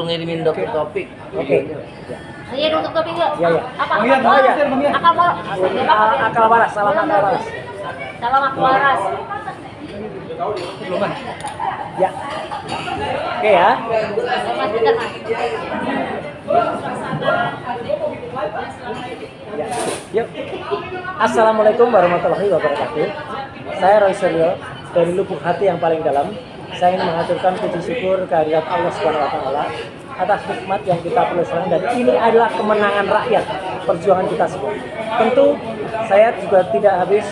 ngirimin dokter topik. Oke. Iya, untuk topik enggak? Iya. Apa? Akal waras, salam akal waras. Salam akal waras. Ya. Oke ya. Mas, bentar, Mas. Ya. Yuk. Assalamualaikum warahmatullahi wabarakatuh. Saya Roy Suryo dari lubuk hati yang paling dalam. Saya ingin mengaturkan puji syukur kehadirat Allah Subhanahu wa taala atas nikmat yang kita pelesarkan, dan ini adalah kemenangan rakyat, perjuangan kita semua. Tentu saya juga tidak habis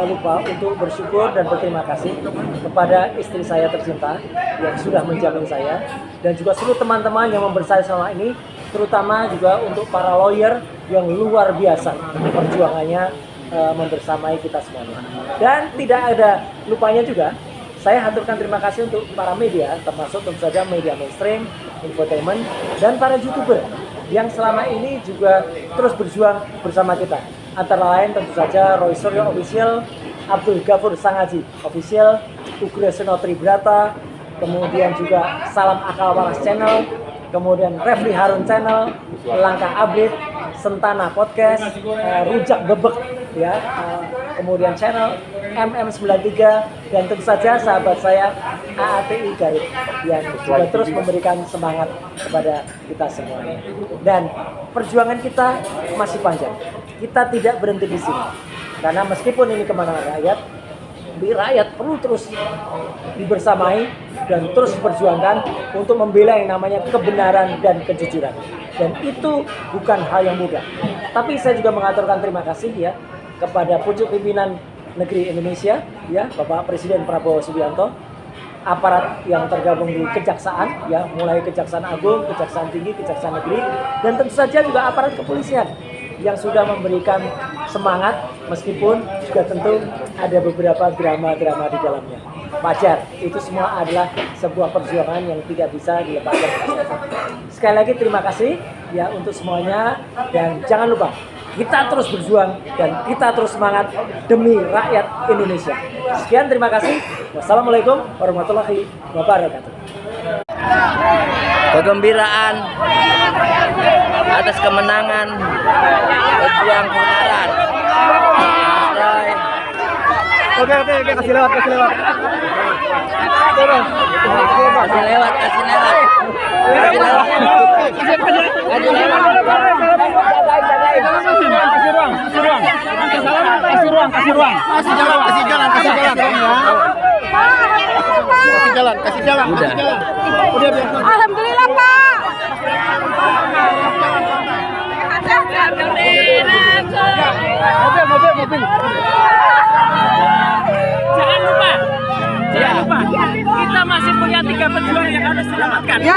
lupa untuk bersyukur dan berterima kasih kepada istri saya tercinta yang sudah menjamin saya, dan juga seluruh teman-teman yang memberi saya selama ini, terutama juga untuk para lawyer yang luar biasa perjuangannya membersamai kita semuanya. Dan tidak ada lupanya juga, saya haturkan terima kasih untuk para media, termasuk tentu saja media mainstream, infotainment, dan para YouTuber yang selama ini juga terus berjuang bersama kita. Antara lain tentu saja Roy Suryo Official, Abdul Ghafur Sangaji Official, Ugraseno Tribrata, kemudian juga Salam Akal Waras Channel, kemudian Refli Harun Channel, Langkah Update, Sentana Podcast, Rujak Bebek, ya, kemudian channel MM93, dan tentu saja sahabat saya AATI Gaib yang juga terus memberikan semangat kepada kita semuanya. Dan perjuangan kita masih panjang. Kita tidak berhenti di sini. Karena meskipun ini kemenangan rakyat, rakyat perlu terus dibersamai dan terus diperjuangkan untuk membela yang namanya kebenaran dan kejujuran. Dan itu bukan hal yang mudah. Tapi saya juga mengaturkan terima kasih ya kepada pucuk pimpinan negeri Indonesia, ya, Bapak Presiden Prabowo Subianto, aparat yang tergabung di Kejaksaan, ya, mulai Kejaksaan Agung, Kejaksaan Tinggi, Kejaksaan Negeri, dan tentu saja juga aparat kepolisian yang sudah memberikan semangat, meskipun juga tentu ada beberapa drama-drama di dalamnya. Wajar, itu semua adalah sebuah perjuangan yang tidak bisa dilepaskan. Sekali lagi terima kasih ya untuk semuanya, dan jangan lupa kita terus berjuang dan kita terus semangat demi rakyat Indonesia. Sekian, terima kasih. Wassalamualaikum warahmatullahi wabarakatuh. Kegembiraan atas kemenangan pejuang kebenaran. Oke, kasih lewat. Kasih lewat. Kasih jalan. Udah. Alhamdulillah, Pak. Mobil. Jangan lupa, kita masih punya 3 pejuang yang harus diselamatkan. Ya.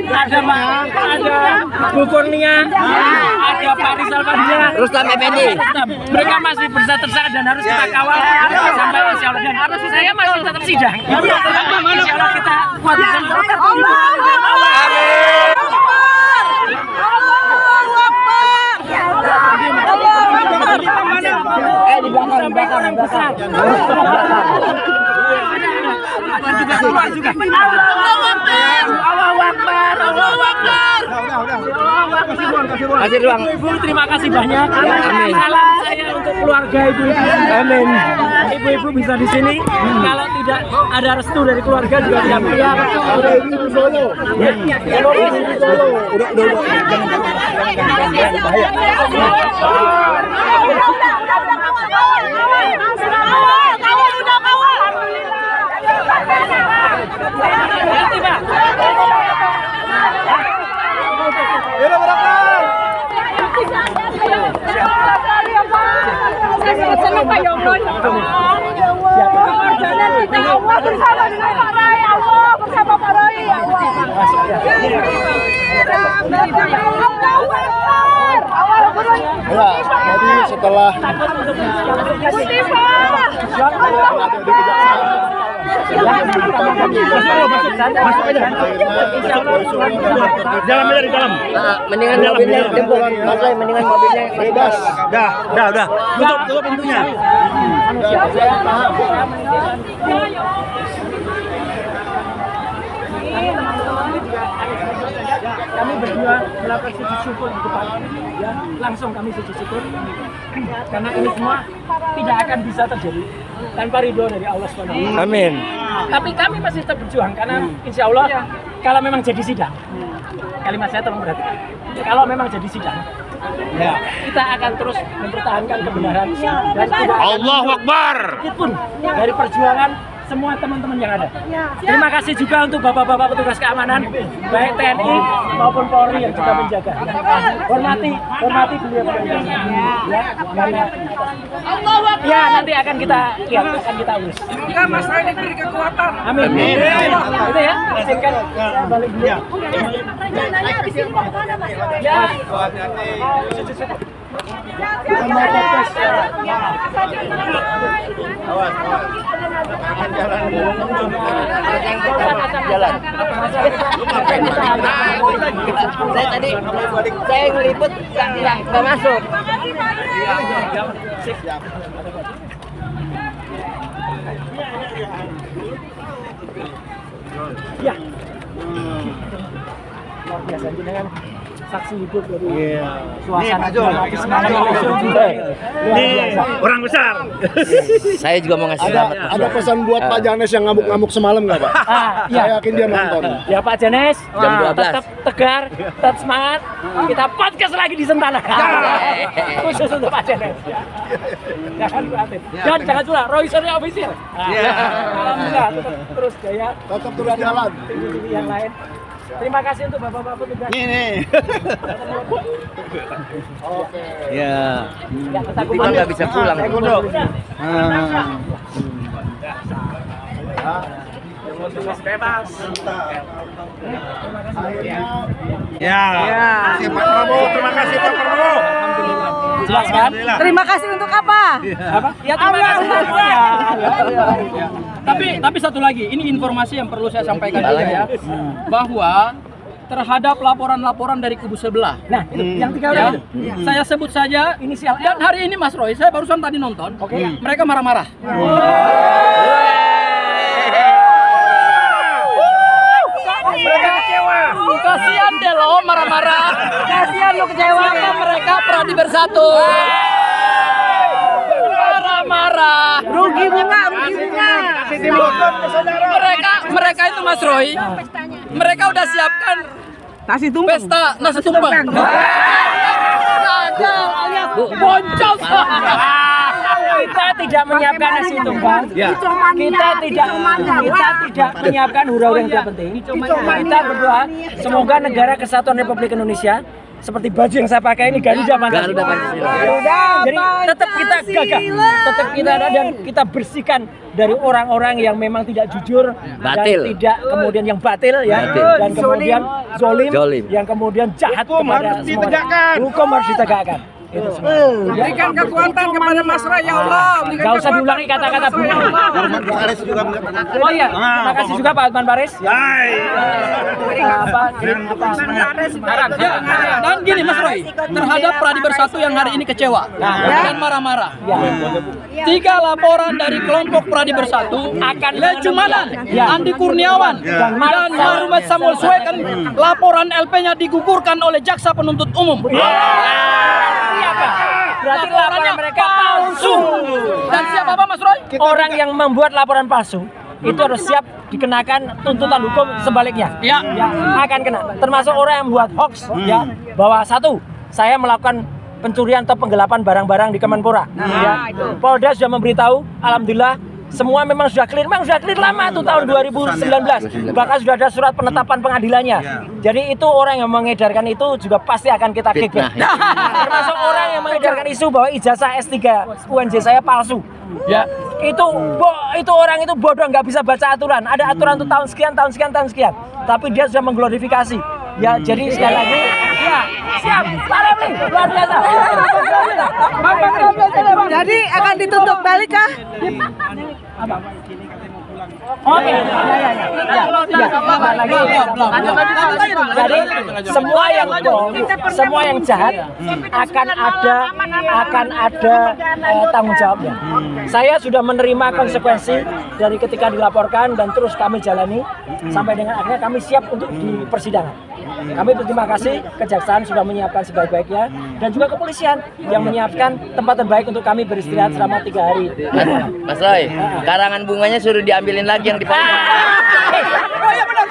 Ada Bu Kurnia, ada Pak Rizal Fadila, Rustam Effendi. Mereka masih bersatu tersangka dan harus kita kawal sampai insya Allah. Dan harus saya masih tetap sidang. Insya Allah kita kuat bersama. Di belakang. Allahu Akbar. Kasih ruang. Ibu, terima kasih banyak. Amin. Salam saya untuk keluarga ibu-ibu. Amin. Ibu-ibu bisa di sini. Kalau tidak ada restu dari keluarga juga tidak bisa. Senang Pak Yonggon. Pengorbanan kita Allah bersama dengan Pak Rai, Allah bersama Pak Rai, ya Allah. Ya, jadi setelah Jalan aja di dalam. Mendingan mobilnya tempur. Mas Roy, mendingan mobilnya bebas. Udah. Tutup pintunya. kami berdua melakukan sujud syukur di depan, ya langsung kami sujud syukur karena ini semua tidak akan bisa terjadi tanpa ridho dari Allah SWT. Amin. Tapi kami masih tetap berjuang karena insya Allah kalau memang jadi sidang, kalimat saya tolong perhatikan. Kalau memang jadi sidang, ya kita akan terus mempertahankan kebenaran dan tidak Allahu Akbar. sedikit pun dari perjuangan semua teman-teman yang ada. Terima kasih juga untuk bapak-bapak petugas keamanan, baik TNI maupun Polri yang juga menjaga. Hormati beliau. Ya, karena ya nanti akan kita lihat, akan kita urus. Semoga Mas Roy diberi kekuatan. Amin. Itu ya, izinkan balik dulu. Rencananya di sini mau kemana, Mas? Ya. Jalan. Saya tadi ngeliput nggak masuk. Ya. Luar biasa dengan saksi hidup dari suasana dramatis semalam langsung juga. Orang besar. Saya juga mau ngasih selamat. Ada pesan buat Pak Janes yang ngamuk-ngamuk semalam nggak Pak? Ya. Saya yakin dia nonton. Ya Pak Janes, Jam 12. tetap tegar, tetap semangat. Kita podcast lagi di Sentana. Khusus untuk Pak Janes. Jangan khawatir. Dan jangan salah, Roy Surya Official. Alhamdulillah, tetap terus jaya. Tetap terus jalan. TV yang lain. Terima kasih untuk bapak-bapak petugas. Ini. Ya. Ya, kita Kita nggak bisa pulang. Bebas. Ya. Pak Prabowo, terima kasih Pak Prabowo. Jelas kan? Terima kasih untuk apa? Apa? Ya terima kasih semuanya. Tapi satu lagi, ini informasi yang perlu saya sampaikan juga ya, bahwa terhadap laporan-laporan dari kubu sebelah. Nah, itu yang 3 orang Ya, itu. saya sebut saja Inisial L. dan hari ini Mas Roy, saya barusan tadi nonton, Oke. mereka marah-marah. Mereka kecewa. Kasihan deh lo marah-marah. Kasihan lu kecewa. Siapa mereka Pradi Bersatu? Marah-marah. Rugi bunga. Mereka itu Mas Roy, mereka udah siapkan Nasi tumpeng. pesta nasi tumpeng. Boncos. Kita tidak menyiapkan nasi tumpeng. Kita tidak menyiapkan hura-hura yang tidak penting. Kita berdoa semoga negara kesatuan Republik Indonesia seperti baju yang saya pakai ini Garuda Garuda Pancasila. Pancasila. Jadi tetap kita gagah, tetap kita ada dan kita bersihkan dari orang-orang yang memang tidak jujur Batil. dan tidak kemudian yang batil ya Batil. dan kemudian zolim, Zolim. yang kemudian jahat Hukum kepada harus ditegakkan. Hukum harus ditegakkan. Itu semua. Berikan kekuatan kepada Mas Roy ya Allah. Gak usah diulangi kata-kata Bu. Paris juga menyampaikan. Oh iya, terima kasih juga Pak Adman Paris. Sekarang, dan gini Mas Roy, terhadap Pradi Bersatu yang hari ini kecewa dan marah-marah. Tiga laporan dari kelompok Pradi Bersatu akan Lejumanan, Andi Kurniawan, dan Marumet Samuel Suekan, laporan LP-nya digugurkan oleh jaksa penuntut umum. Berarti Laporannya laporan mereka palsu. Dan siapa Pak Mas Roy? Orang yang membuat laporan palsu itu harus siap dikenakan tuntutan hukum sebaliknya. Ya. Akan kena. Termasuk orang yang membuat hoax ya bahwa satu, saya melakukan pencurian atau penggelapan barang-barang di Kemenpora. Ya. Polda sudah memberitahu, alhamdulillah semua memang sudah clear, lama tuh tahun 2019. Bahkan sudah ada surat penetapan pengadilannya. Jadi itu orang yang mengedarkan itu juga pasti akan kita kick. Termasuk orang yang mengedarkan isu bahwa ijazah S3 UNJ saya palsu. Ya, itu orang itu bodoh, nggak bisa baca aturan. Ada aturan untuk tahun sekian. Tapi dia sudah mengglorifikasi. Ya, jadi sekali lagi, ya siap, salam nih, luar biasa. Jadi akan dituntut balik kah? Oke, jadi semua yang bohong, semua yang jahat akan ada tanggung jawabnya. Saya sudah menerima konsekuensi dari ketika dilaporkan dan terus kami jalani sampai dengan akhirnya kami siap untuk di persidangan. Kami berterima kasih kejaksaan sudah menyiapkan sebaik-baiknya dan juga kepolisian yang menyiapkan tempat terbaik untuk kami beristirahat selama 3 hari. Mas Roy, karangan bunganya suruh diambilin lagi yang di bawah. Oh iya benar.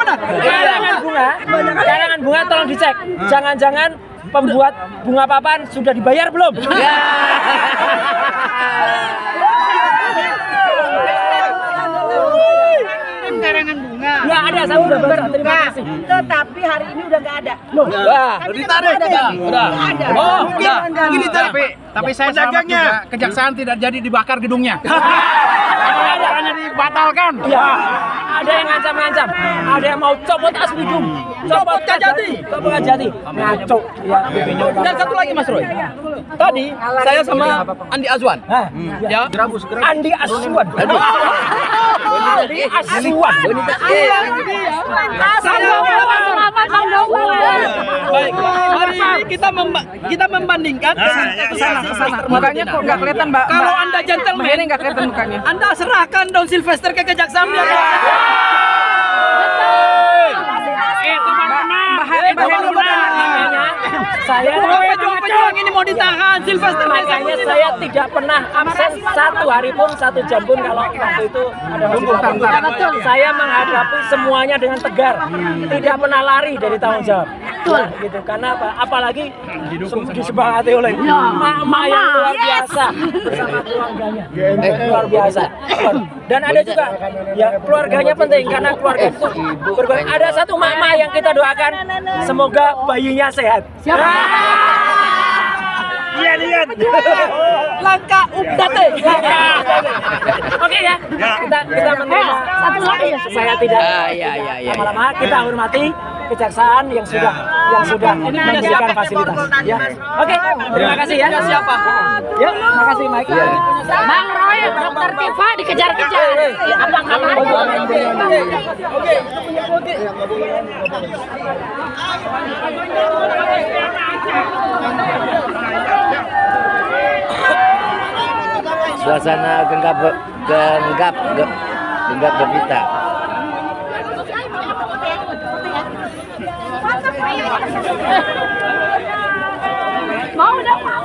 Karangan bunga tolong dicek. Jangan-jangan pembuat bunga papan sudah dibayar belum? Karangan bunga. Nggak ada, saya udah baca. Terima kasih. Tetapi hari ini udah nggak ada. Loh, Ditarik. Udah. Oh, udah. Gini tapi saya selamat juga. Kejaksaan tidak jadi dibakar gedungnya. Hanya dibatalkan. iya. Ada yang ngancam-ngancam. Ada yang mau copot Asbidum. Copot Kajati. Copot Kajati. Ngaco. Ya. Dan satu lagi Mas Roy. Tadi saya sama Andi Azwan. Nah, Ya. Andi Aswan. Andi Aswan. Baik, hari ini kita membandingkan Mukanya kok nggak kelihatan, Mbak? Kalau Anda gentleman, Ini nggak kelihatan mukanya. Anda serahkan Don Sylvester ke kejaksaan biar Saya pejuang ini mau ditahan Sylvester. makanya saya tidak pernah absen 1 hari pun 1 jam pun kalau waktu itu ada masalah. Saya menghadapi semuanya dengan tegar, tidak pernah lari dari tanggung jawab. Nah, gitu. Karena apa? Apalagi disebangati oleh mama yang luar biasa bersama keluarganya, luar biasa. Dan ada juga ya keluarganya penting karena keluarga itu berbeda. Ada satu mama yang kita doakan semoga bayinya sehat. Iya lihat. Langkah update. Oke ya. Kita menerima. Satu lagi ya. Saya tidak Iya. lama-lama kita hormati kejaksaan yang sudah memberikan fasilitas. Ya. Oke, terima kasih ya. Siapa? Ya, makasih Mike. Bang Roy, Dokter Tifa dikejar-kejar. Apa kabarnya? Suasana genggap gempita. Mau dong, mau.